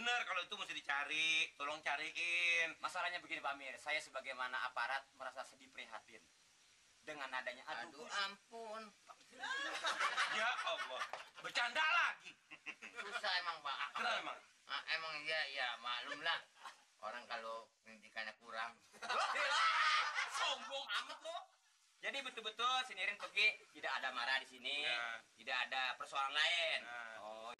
bener kalau itu mesti dicari, tolong cariin. Masalahnya begini Pak Amir, saya sebagaimana aparat merasa sedih prihatin dengan adanya Aduh ampun. Ya Allah, bercanda lagi. Susah emang Pak. Kenapa emang? Emang ya maklum lah. Orang kalau pendidikannya kurang. sombong amat lo. Jadi betul-betul si Nirin pergi tidak ada marah di sini, Ya. tidak ada persoalan lain. Nah. Oh.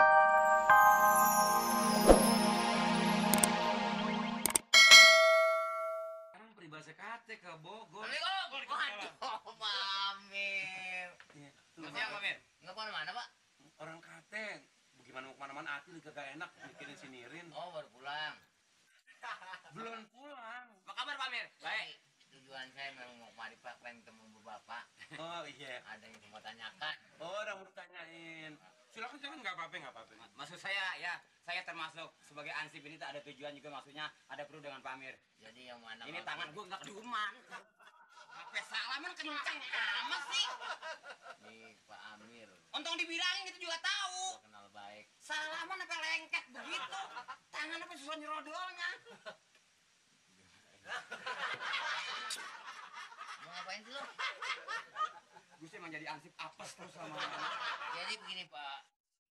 Sekarang peribahasa kate ke Bogor. Assalamualaikum. Waduh, Pak Amir. Iya, tuh, Maksudnya Pak Amir? Nggak kemana-mana Pak? orang kate, bagaimana mau kemana-mana Atil kagak enak mikirin si Nirin. Oh baru pulang. Belum pulang. Apa kabar Pak Amir? Baik. Tujuan saya memang mau kemari Pak, pengen ketemu Bapak. Oh iya. Ada yang mau tanyakan. Oh, orang mau tanyain. Silakan silakan, nggak apa-apa nggak apa-apa. Maksud saya ya, saya termasuk sebagai ansip ini tak ada tujuan juga, maksudnya ada perlu dengan Pak Amir. Jadi yang mana? Ini Pak? tangan gue nggak kediuman. Apa salaman kencang amat sih? Nih Pak Amir. Untung dibilangin itu juga tahu. Gua kenal baik. Salaman apa lengket begitu? Tangan apa susah nyerodolnya? Mau ngapain sih lo? Gue sih emang jadi ansip apes terus sama. Jadi begini Pak,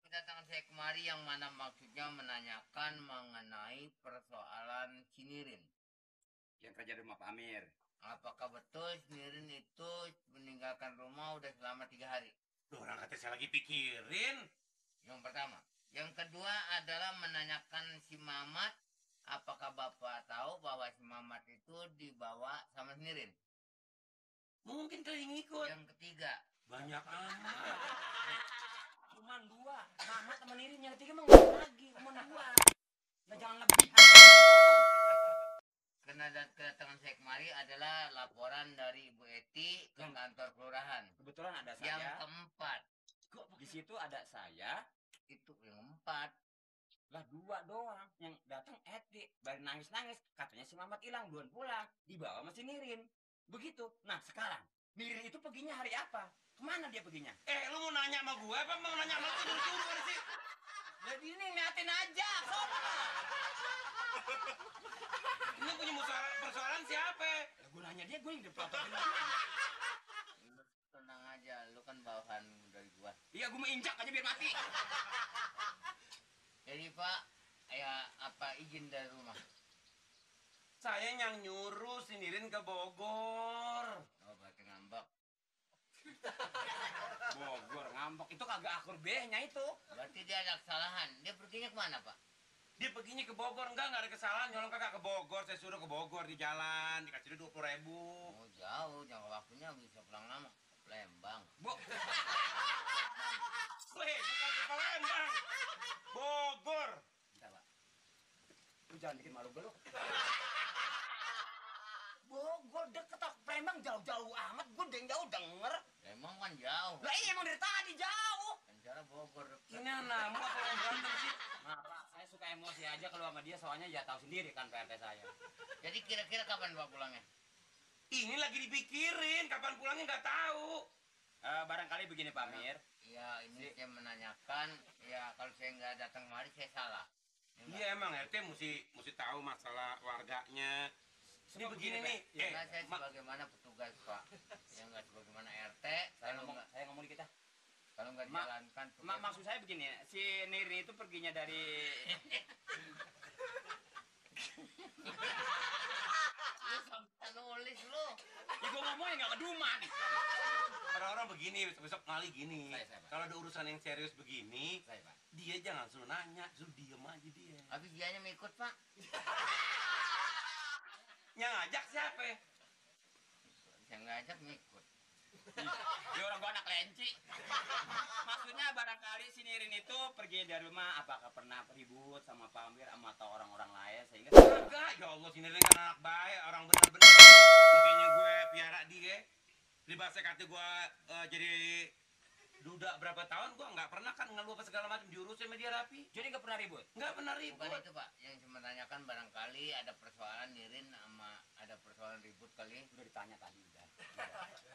kedatangan saya kemari yang mana maksudnya menanyakan mengenai persoalan Cinirin. Yang kerja di rumah Pak Amir. Apakah betul Cinirin itu meninggalkan rumah udah selama 3 hari? Loh, orang kate saya lagi pikirin. Yang pertama. Yang kedua adalah menanyakan si Mamat, apakah Bapak tahu bahwa si Mamat itu dibawa sama Cinirin? Mungkin kali ngikut. Yang ketiga. Banyak amat. Cuman 2. Mamat sama Nirin, yang ketiga emang nggak lagi. Cuman 2. Nah, jangan lebih. Karena kedatangan saya kemari adalah laporan dari Ibu Eti ke kantor kelurahan. Kebetulan ada Yang saya. keempat. Di situ ada saya. Itu yang keempat. Lah 2 doang. Yang datang Eti. Baru nangis-nangis. Katanya si Mamat hilang, belum pulang. Dibawa sama si Nirin. Begitu. Nah sekarang, Nirin itu perginya hari apa? Kemana dia perginya? Lu mau nanya sama gue apa mau nanya sama lu dulu sih? Jadi ini ngeliatin aja. Soalnya. Ini punya persoalan siapa? Lah gue nanya dia, gue yang diprotokin. Lu tenang aja, lu kan bawahan dari gua. Iya, gue mau injak aja biar mati. Jadi Pak, ya apa izin dari rumah? Saya yang nyuruh si Nirin ke Bogor. Oh, berarti ngambek. Bogor ngambek itu kagak akur B-nya itu. Berarti dia ada kesalahan. Dia perginya kemana Pak? Dia perginya ke Bogor, nggak ada kesalahan. Nyolong kagak ke Bogor, saya suruh ke Bogor di jalan, dikasih dia 20.000. Oh jauh, jangka waktunya bisa pulang lama. Lembang. Bu, Weh, bukan ke Palembang. Bogor. bentar, Pak. Lu jangan bikin malu gue lu. Bogor deket tak Palembang jauh-jauh amat, gue jauh denger. Lembang kan jauh. Lah iya emang dari tadi jauh. Penjara Bogor. Ini anak, mau apa yang berantem sih? Maaf Pak, saya suka emosi aja kalau sama dia, soalnya ya tahu sendiri kan PRT saya. Jadi kira-kira kapan Pak pulangnya? Ini lagi dipikirin, kapan pulangnya nggak tahu. Barangkali begini Pak Amir. Ya ini saya menanyakan, ya kalau saya nggak datang kemari saya salah. Ya, nggak? Iya emang RT mesti tahu masalah warganya. Ini Semua begini begini, nih, Enggak, saya sebagaimana petugas Pak. Ya nggak sebagaimana RT. Saya ngomong dikit ah. Kalau nggak Ma- dijalankan. Maksud saya begini, si Nirin itu perginya dari Lu sampai nulis lu. ya gue ngomongnya nggak keduman. orang-orang begini, besok kali gini. Saya, Pak. Kalau ada urusan yang serius begini, Saya Pak. dia jangan suruh nanya, suruh diem aja dia. Habis dianya mau ikut Pak. Yang ngajak siapa? Saya ngajak mau ikut. Dia orang gua anak lenci. Maksudnya barangkali si Nirin itu pergi dari rumah apakah pernah ribut sama Pak Amir sama atau orang-orang lain sehingga Enggak, ya Allah, sini kan anak baik, orang bener-bener. Makanya gue piara dia. Di bahasa kata gue jadi duda berapa tahun, gue nggak pernah kan ngeluh apa segala macam diurus sama dia rapi. jadi nggak pernah ribut. Nggak pernah ribut. Bukan itu Pak. Yang saya menanyakan barangkali ada persoalan Nirin sama ada persoalan ribut kali. Udah ditanya tadi udah.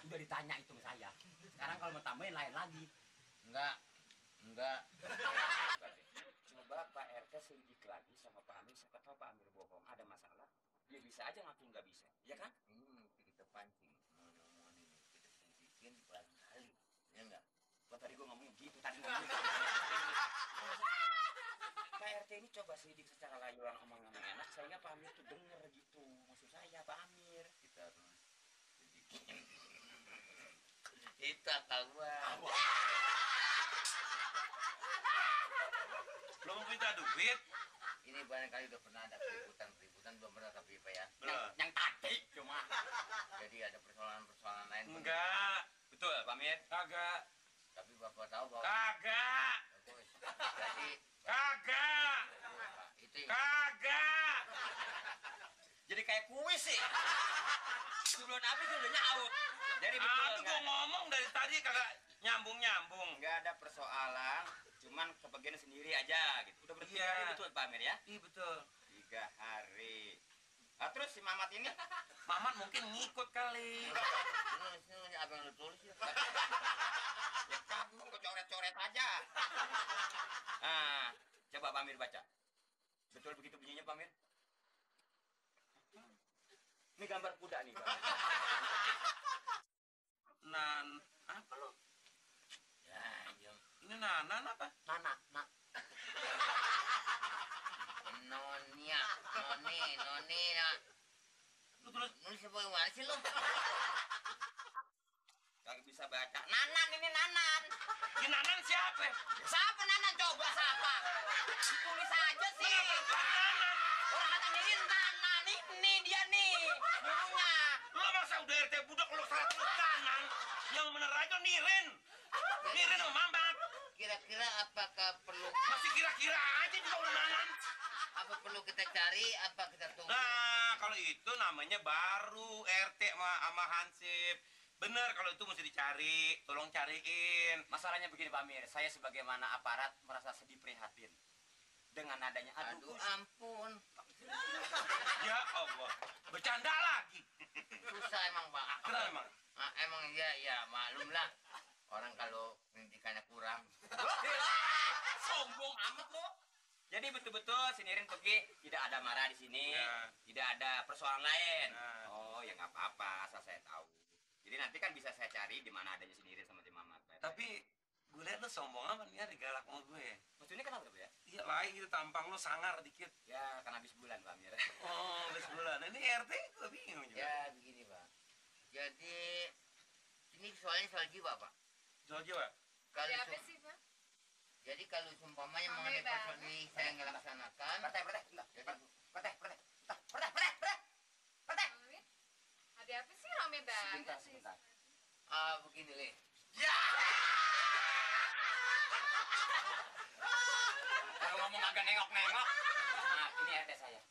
Udah ditanya itu sama saya. Sekarang kalau mau tambahin lain lagi. Enggak. Coba Pak RT selidik lagi sama siapa tahu Pak Amir bohong, ada masalah. Dia bisa aja ngaku nggak bisa, ya kan? Ini mesti kita pancing. Ngomong ini kita bikin barangkali. Ya enggak? Kok tadi gua ngomong gitu, tadi ngomong. Pak RT ini coba sidik secara layuan omongan yang enak, sehingga Pak Amir tuh denger gitu. Maksud saya Pak Amir. Kita harus bikin. Kita kawan. Belum minta duit? Ini barangkali udah pernah ada keributan belum pernah tapi Pak ya. Belum. Yang tadi cuma. Jadi ada persoalan lain. Enggak. Betul Pak Amir. Kagak. Tapi Bapak tahu bahwa Kagak. bagus. Jadi Kagak. itu Kagak. Jadi kayak kuis sih. Sebelum habis udah nyaut. Jadi betul Aduh, gua ngomong dari tadi kagak nyambung-nyambung. nggak ada persoalan, cuman kebagian sendiri aja gitu. Udah berarti Iya. hari betul Pak Amir ya? Iya betul. 3 hari. Nah, terus si Mamat ini Mamat mungkin ngikut kali. ini apa yang lu tulis ya? ya kamu kok coret-coret aja. Nah, coba Pak Amir baca. Betul begitu bunyinya Pak Amir? Ini gambar kuda nih Pak. Apa lo? Ya, jom. Ini nanan apa? Nana, Nonia, noni, ya. Lu tulis Nulis apa yang mana sih lu? kagak bisa baca. Nanan ini Nanan. ini nanan siapa? Siapa Nanan coba siapa? Tulis aja sih. Nanan. Orang kata nyirin Nanan ini dia nih. Nyuruhnya. Lo masa udah RT budak lo salah tulis kanan? Yang bener aja Nirin. Nirin sama Mamat. Kira-kira apakah perlu Masih kira-kira aja juga udah nanan. apa perlu kita cari apa kita tunggu? Nah, kalau itu namanya baru RT sama Hansip. Bener kalau itu mesti dicari, tolong cariin. Masalahnya begini Pak Amir, saya sebagaimana aparat merasa sedih prihatin dengan adanya Aduh ampun, Ya Allah, bercanda lagi. susah emang Pak. Kenapa emang? Ah, emang ya maklum lah. Orang kalau pendidikannya kurang. sombong amat lo. Jadi betul-betul si Nirin pergi tidak ada marah di sini, Ya. tidak ada persoalan lain. Nah. Oh ya nggak apa-apa, asal saya tahu. Jadi nanti kan bisa saya cari di mana adanya si Nirin sama si Mamat. Tapi gue liat lu sombong amat nih, digalak sama gue. maksudnya kenapa ya? Iya lain gitu, tampang lu sangar dikit. Ya kan habis bulan Pak Amir. Oh, udah sebulan. Ini RT gue bingung juga. Ya begini Pak. Jadi ini soalnya soal jiwa Pak. Jual jiwa. Kalau Ada apa sum- sih, Pak? jadi kalau sumpamanya Rame mengenai banget. persoalan ini saya ngelaksanakan. Perteh, Jadi Amin. Ada apa sih? Rame banget sih. Sebentar. begini Le. Kalau ngomong agak nengok-nengok. Nah, ini RT saya.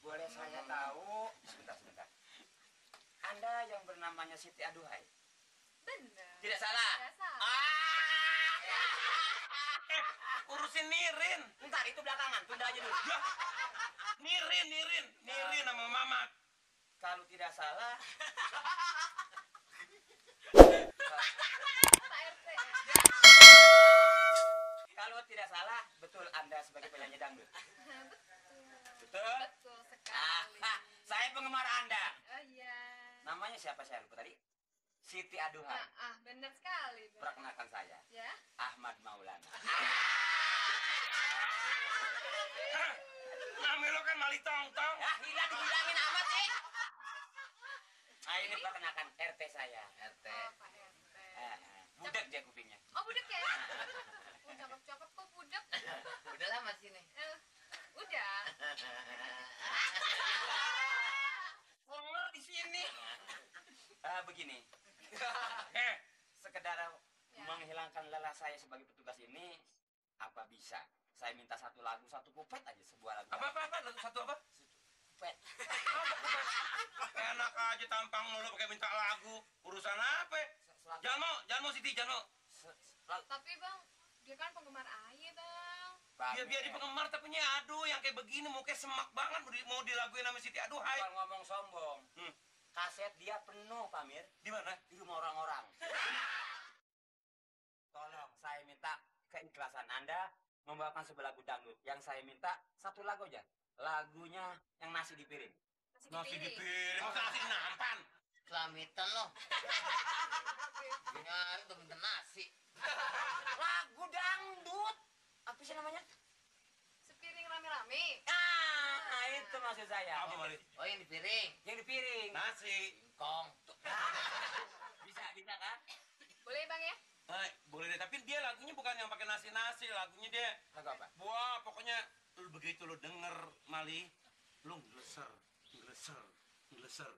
Boleh saya tahu? Sebentar. Anda yang bernamanya Siti Aduhai? Bener. Tidak salah. Tidak salah. Urusin Nirin. Ntar itu belakangan, tunda aja dulu. Ya. Nirin sama Mamat. Kalau tidak salah, Pak RT. kalau tidak salah, betul Anda sebagai penyanyi dangdut. Betul. Betul? Betul sekali. Saya penggemar Anda. Oh iya. Namanya siapa saya lupa tadi? Siti Aduhai. Bener sekali. Bang. Perkenalkan saya, Ya. Ahmad Maulana. Nama lo kan Mali Tong-Tong. Ya, hilangin amat sih. Nah, ini perkenalkan RT saya. RT. Oh, Pak RT. Budak dia kupingnya. Oh, budak ya? Oh, cakep-cakep kok budak. Udah lama sini. Udah. Ngomong di sini. Begini. Sekedar Ya. menghilangkan lelah saya sebagai petugas ini, apa bisa? Saya minta satu lagu, satu kupet aja, sebuah lagu. Apa? Satu apa? Kupet. Enak aja tampang lo pakai minta lagu. Urusan apa? Jangan mau Siti, jangan mau. Tapi Bang, dia kan penggemar Aye, Bang. Biar di penggemar tapi aduh yang kayak begini mukanya semak banget mau dilaguin sama Siti. Aduh, hai. Bukan ngomong sombong. Hmm. Kaset dia penuh, Pak Mir. Di mana? Di rumah orang-orang. Tolong, saya minta keikhlasan Anda membawakan sebuah lagu dangdut. Yang saya minta satu lagu aja. lagunya yang nasi di piring. Nasi di piring, masa nasi di nampan? Selamitan lo. Punya itu minta nasi. Lagu dangdut. Apa sih namanya? Sepiring rame-rame. Ah, itu maksud saya. Apa Mali? Oh yang di piring. Yang di piring. Nasi. Kong. Bisa kan? Boleh bang ya? Boleh deh, tapi dia lagunya bukan yang pakai nasi-nasi, lagunya dia. Lagu apa? Wah, pokoknya lu begitu lu denger Mali, lu ngeleser, ngeleser, ngeleser.